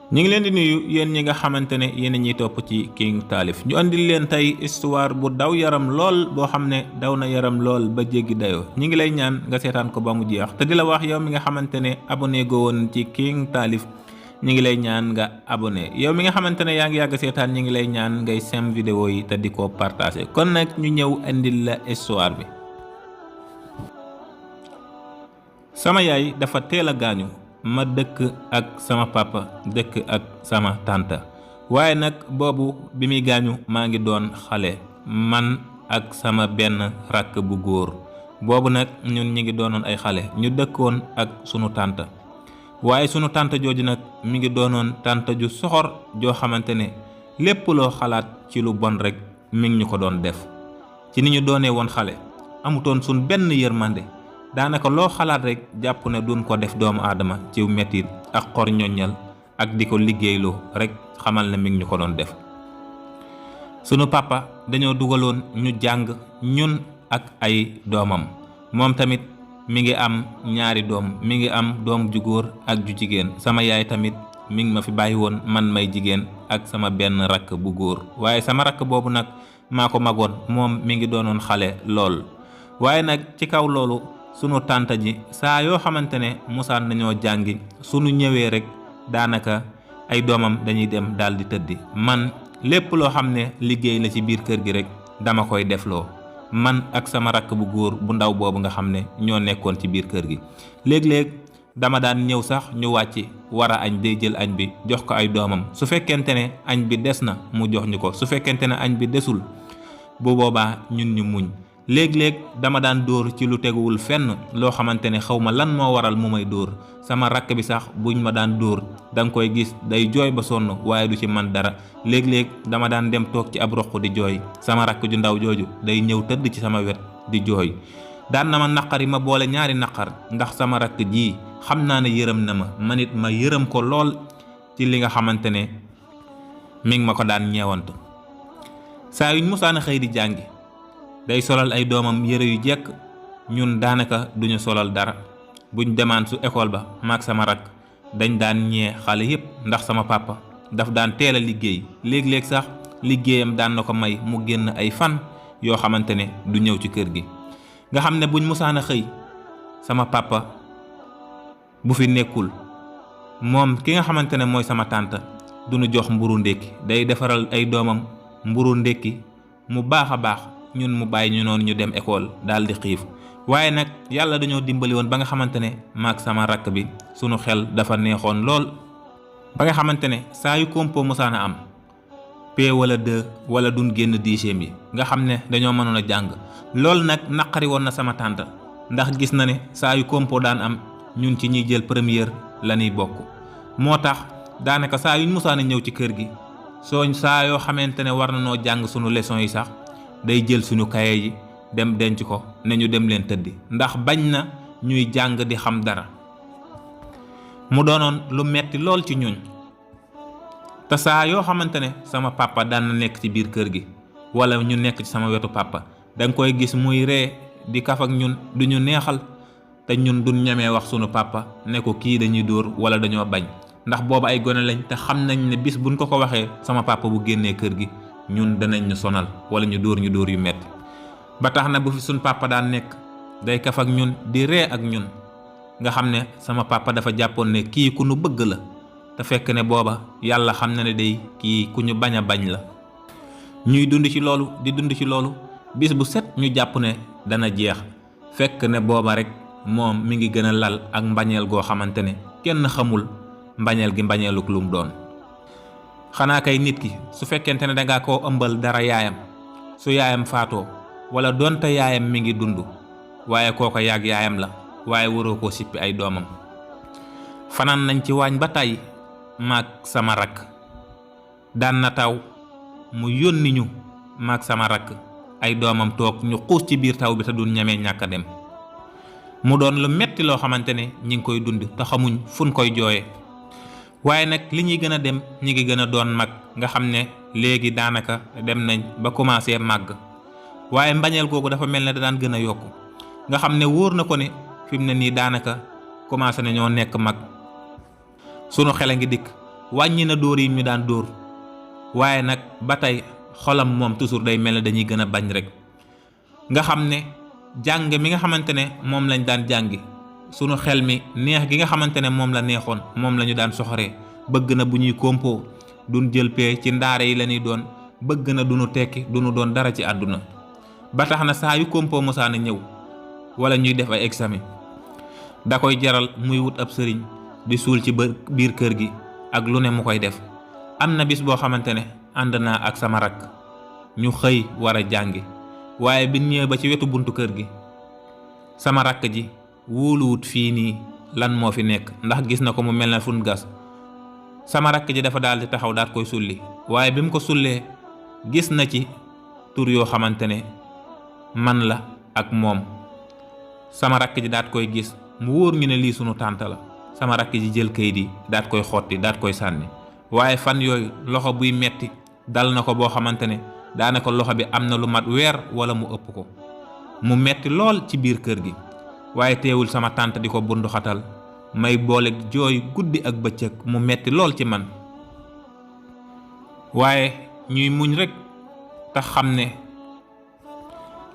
ñi ngi leen di nuyu yéen ñi nga xamante ne yéen ñiy topp ci King Taalif ñu andil leen tey histoire bu daw yaram lool boo xam ne daw na yaram lool ba jéggi dayoo ñi ngi lay ñaan nga seetaan ko ba mu jeex te di la wax yow mi nga xamante ne abonné go woon ci King Taalif ñi ngi lay ñaan nga abonné yow mi nga xamante ne yaa ngi yàgg seetaan ñi ngi lay ñaan ngay sem vidéo yi te di ko partagé kon nag ñu ñëw andil la histoire bi. sama yaay dafa teel a gaañu ma dëkk ak sama papa dëkk ak sama tante waaye nag boobu bi muy gaañu maa ngi doon xale man ak sama benn rakk bu góor boobu nag ñun ñi ngi doonoon ay xale ñu dëkkoon ak sunu tante waaye sunu tante jooju nag mi ngi doonoon tante ju soxor joo xamante ne lépp loo xalaat ci lu bon rek mi ngi ñu ko doon def ci ni ñu doonee woon xale amutoon sun benn yërmande daanaka loo xalaat rek jàpp ne duñ ko def doomu aadama ci mettit ak xor ñoññal ak di ko liggéeyloo rek xamal ne mi ngi ñu ko doon def. sunu papa dañoo dugaloon ñu jàng ñun ak ay doomam moom tamit mi ngi am ñaari doom mi ngi am doom ju góor ak ju jigéen sama yaay tamit mi ngi ma fi bàyyi woon man may jigéen ak sama benn rakk bu góor waaye sama rakk boobu nag maa ko magoon moom mi ngi doonoon xale lool waaye nag ci kaw loolu sunu tànta ji saa yoo xamante ne musaan nañoo jàngi sunu ñëwee rek daanaka ay doomam dañuy dem daal di tëddi man lépp loo xam ne liggéey la ci biir kër gi rek dama koy defloo man ak sama rakk bu góor bu ndaw boobu nga xam ne ñoo nekkoon ci biir kër gi léeg-léeg dama daan ñëw sax ñu wàcc war a añ day jël añ bi jox ko ay doomam su fekkente ne añ bi des na mu jox ñu ko su fekkente ne añ bi desul bu boobaa ñun ñu muñ léeg-léeg dama daan dóor ci lu teguwul fenn loo xamante ne xaw ma lan moo waral mu may dóor sama rakk bi sax buñ ma daan dóor danga koy gis day jooy ba sonn waaye du ci man dara léeg-léeg dama daan dem toog ci ab roq di jooy sama rakk ju ndaw jooju day ñëw tëdd ci sama wet di jooy daan na ma naqari ma boole ñaari naqar ndax sama rakk ji xam naa ne yërëm na ma nit ma yërëm ko lool ci li nga xamante ne mi ngi ma ko daan ñeewantu saa yuñ musaana xëy di jàngi day solal ay doomam yëre yu jekk ñun daanaka duñu solal dara buñ demaan su école ba maag sama rakk dañ daan ñee xale yépp ndax sama papa daf daan teel a liggéey léeg-léeg sax liggéeyam daan na ko may mu génn ay fan yoo xamante ne du ñëw ci kër gi nga xam ne buñ musaan a xëy sama papa bu fi nekkul moom ki nga xamante ne mooy sama tante duñu jox mburu ndékki day defaral ay doomam mburu ndékki mu baax a baax ñun mu bàyyi ñu noonu ñu dem école daal di xiif waaye nag yàlla dañoo dimbali woon ba nga xamante ne maag sama rakk bi sunu xel dafa neexoon lool ba nga xamante ne saa yu compo mosaana am P wala 2 wala duñ génn dixième yi nga xam ne dañoo mënoon a jàng loolu nag naqari woon na sama tante ndax gis na ne saa yu compo daan am ñun ci ñuy jël première la ñuy bokk moo tax daanaka saa yuñ mosaana ñëw ci kër gi saa yoo xamante ne war na noo jàng sunu leçon yi sax day jël suñu kaye yi dem denc ko ne ñu dem leen tëddi ndax bañ na ñuy jàng di xam dara mu doonoon lu metti lool ci ñun te saa yoo xamante ne sama papa daan na nekk ci biir kër gi wala ñu nekk ci sama wetu papa danga koy gis muy ree di kaf ak ñun du ñu neexal te ñun duñ ñemee wax sunu papa ne ko kii dañuy dóor wala dañoo bañ ndax boobu ay gone lañ te xam nañ ne bis buñ ko waxee sama papa bu génnee kër gi ñun danañ ñu sonal wala ñu dóor yu metti ba tax na bu fi suñ papa daan nekk day kaf ak ñun di ree ak ñun nga xam ne sama papa dafa jàppoon ne kii ku ñu bëgg la te fekk ne booba yàlla xam na ne day kii ku ñu bañ a bañ la ñuy dund ci loolu di dund ci loolu bis bu set ñu jàpp ne dana jeex fekk ne booba rek moom mi ngi gën a lal ak mbañeel goo xamante ne kenn xamul mbañeel gi mbañeeluk lum doon xanaa kay nit ki su fekkente ne danga koo ëmbal dara yaayam su yaayam faatoo wala doonte yaayam mi ngi dund waaye kooko yàgg yaayam la waaye waroo koo sippi ay doomam fanaan nañ ci waañ ba tàyyi maag sama rakk daan na taw mu yónni ñu maag sama rakk ay doomam toog ñu xuus ci biir taw bi te duñ ñemee ñàkk a dem mu doon lu metti loo xamante ne ñi ngi koy dund te xamuñ fuñ koy jooye waaye nag li ñuy gën a dem ñi ngi gën a doon mag nga xam ne léegi daanaka dem nañ ba commencé màgg waaye mbañeel googu dafa mel ne da daan gën a yokku nga xam ne wóor na ko ne fi mu ne nii daanaka commencé nañoo nekk mag sunu xel a ngi dikk wàññi na dóor yi ñu daan dóor, waaye nag ba tey xolam moom toujours day mel ne dañuy gën a bañ rek. nga xam ne jàng mi nga xamante ne moom lañ daan jàngi, sunu xel mi neex gi nga xamante ne moom la neexoon, moom la ñu daan soxoree. bëgg na bu ñuy compo duñ jël pee ci ndaare yi la ñuy doon, bëgg na duñu tekki duñu doon dara ci àdduna. ba tax na saa yu compo mosaana ñëw wala ñuy def ay examen, da koy jaral muy wut ab sëriñ di suul ci biir kër gi ak lu ne mu koy def. am na bis boo xamante ne ànd naa ak sama rakk ñu xëy war a jàngi, waaye bi ñëwee ba ci wetu buntu kër gi, sama rakk ji wóoluwut fii nii lan moo fi nekk ndax gis na ko mu mel na fun gas. sama rakk ji dafa daal di taxaw daat koy sulli, waaye bi mu ko sullee gis na ci tur yoo xamante ne man la ak moom. sama rakk ji daat koy gis mu wóor ñu ne lii sunu tànt la. sama rakk ji jël kayit yi daat koy xotti daat koy sànni. waaye fan yooyu loxo buy metti dal na ko boo xamante ne daanaka loxo bi am na lu mat weer wala mu ëpp ko, mu metti lool ci biir kër gi. waaye teewul sama tànt di ko bundu xatal, may boole jooy guddi ak bëccëg, mu metti lool ci man. waaye ñuy muñ rek te xam ne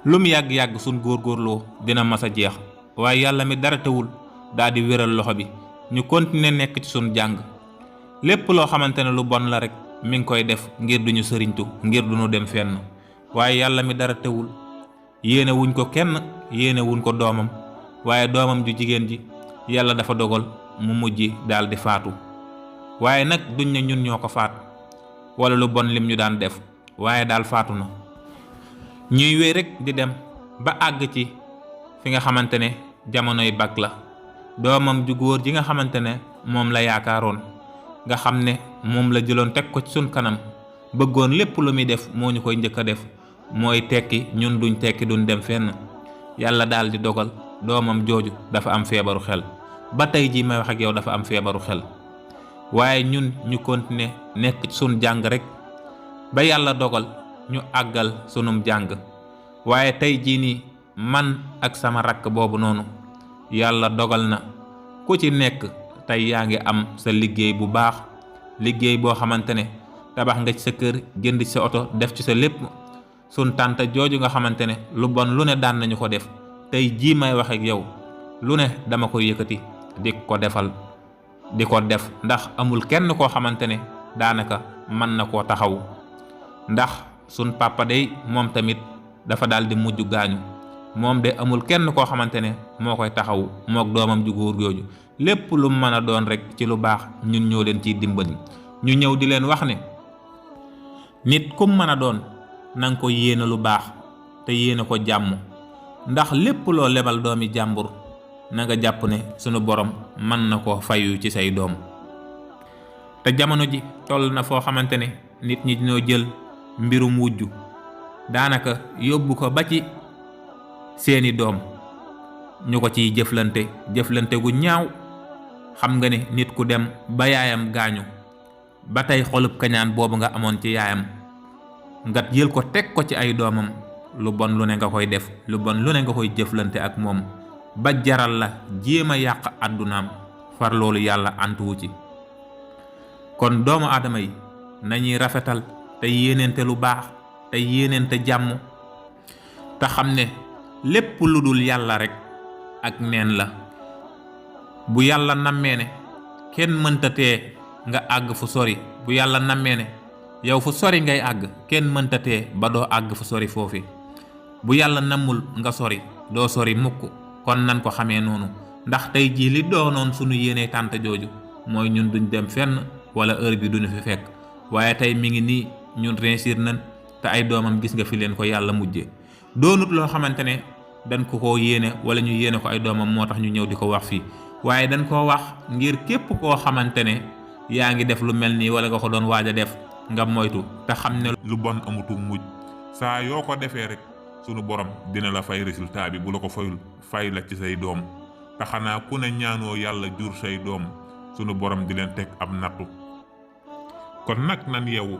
lum yàgg-yàgg suñ góorgóorloo dina mas a jeex. waaye yàlla mi dara tewul daal di wéral loxo bi, ñu continuer nekk ci suñ jàng. lépp loo xamante ne lu bon la rek mi ngi koy def ngir duñu sëriñtu, ngir duñu dem fenn. waaye yàlla mi dara tewul yéene wuñ ko kenn, yéene wuñ ko doomam, waaye doomam ju jigéen ji yàlla dafa dogal mu mujj daal di faatu. waaye nag duñ ne ñun ñoo ko faat wala lu bon lim ñu daan def, waaye daal faatu na. ñuy wéy rek di dem ba àgg ci fi nga xamante ne jamonoy bag la. doomam ju góor ji nga xamante ne moom la yaakaaroon, nga xam ne moom la jëloon teg ko ci sun kanam, bëggoon lépp lu muy def moo ñu koy njëkk a def, mooy tekki. ñun duñ tekki duñ dem fenn. yàlla daal di dogal doomam jooju dafa am feebaru xel. ba tey jii may wax ak yow dafa am feebaru xel. waaye ñun ñu continuer nekk ci sun jàng rek ba yàlla dogal ñu àggal sunum jàng. waaye tey jii nii man ak sama rakk boobu noonu, yàlla dogal na ku ci nekk tey yaa ngi am sa liggéey bu baax, liggéey boo xamante ne tabax nga ci sa kër, jënd ci sa oto, def ci sa lépp. sun tànta jooju nga xamante ne lu bon lu ne daan nañu ko def, tey jii may wax ak yow lu ne dama koy yëkkati di ko defal, di ko def, ndax amul kenn koo xamante ne daanaka mën na koo taxaw. ndax sun papa day moom tamit dafa daal di mujj gaañu, moom de amul kenn koo xamante ne moo koy taxaw mook doomam ju góor jooju. lépp lu mën a doon rek ci lu baax ñun ñoo leen ciy dimbali. ñu ñëw di leen wax ne nit kum mën a doon nanga ko yéene lu baax te yéene ko jàmm, ndax lépp loo lebal doomi jàmbur na nga jàpp ne sunu borom mën na ko fayu ci say doom. te jamono ji toll na foo xamante ne nit ñi ñoo jël mbirum wujju daanaka yóbbu ko ba ci seeni doom, ñu ko ciy jëflante gu ñaaw. xam nga ne nit ku dem ba yaayam gaañu, ba tey xolub kañaan boobu nga amoon ci yaayam nga jël ko teg ko ci ay doomam. lu bon lu ne nga koy def, lu bon lu ne nga koy jëflante ak moom, ba jaral la jéem a yàq àddunaam, far loolu yàlla antuwu ci. kon doomu aadama yi nañuy rafetal te yéeneente lu baax te yéeneente jàmm, te xam ne lépp lu dul yàlla rek ak neen la. bu yàlla nammee ne kenn mënta tee nga àgg fu sori, bu yàlla nammee ne yow fu sori ngay àgg, kenn mënta tee ba doo àgg fu sori foofi. bu yàlla nammul nga sori doo sori mukk. kon nan ko xamee noonu, ndax tey jii li doonoon sunu yéene tànt jooju mooy ñun duñ dem fenn wala heure bi duñu fi fekk. waaye tey mi ngi nii ñun réussir nañ, te ay doomam gis nga fi leen ko yàlla mujje. doonut loo xamante ne dañ ko yéene wala ñu yéene ko ay doomam moo tax ñu ñëw di ko wax fii, waaye dañ koo wax ngir képp koo xamante ne yaa ngi def lu mel nii wala nga ko doon waaj a def nga moytu te xam ne lu bon amutu mujj. saa yoo ko defee rek sunu borom dina la fay résultat bi. bu la ko fayul fay la ci say doom. te xanaa ku ne ñaanoo yàlla jur say doom sunu borom di leen teg ab nattu. kon nag nan yeewu,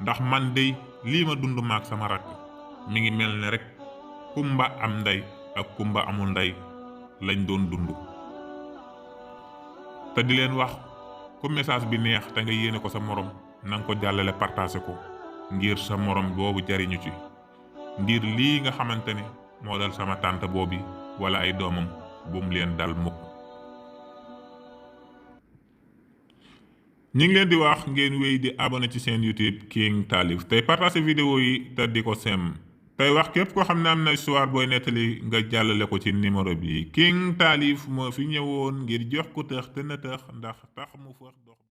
ndax man dey lii ma dund maak sama rakk mi ngi mel ne rek kumba am ndey ak kumba amul ndey lañ doon dund. te di leen wax ku message bi neex te nga yéene ko sa morom na nga ko jàllale partagé ko ngir sa morom boobu jariñu ci ngir lii nga xamante ne moo dal sama tante boobi wala ay doomam bum leen dal mukk. ñi ngi leen di wax ngeen wéy di abonné ci seen YouTube King Taalif tey partagé vidéo yi te di ko sem tey wax képp koo xam ne am na histoire booy nettali nga jàllale ko ci numéro bi King Taalif moo fi ñëwoon ngir jox ko tëx te na tëx ndax tax mu fëx dox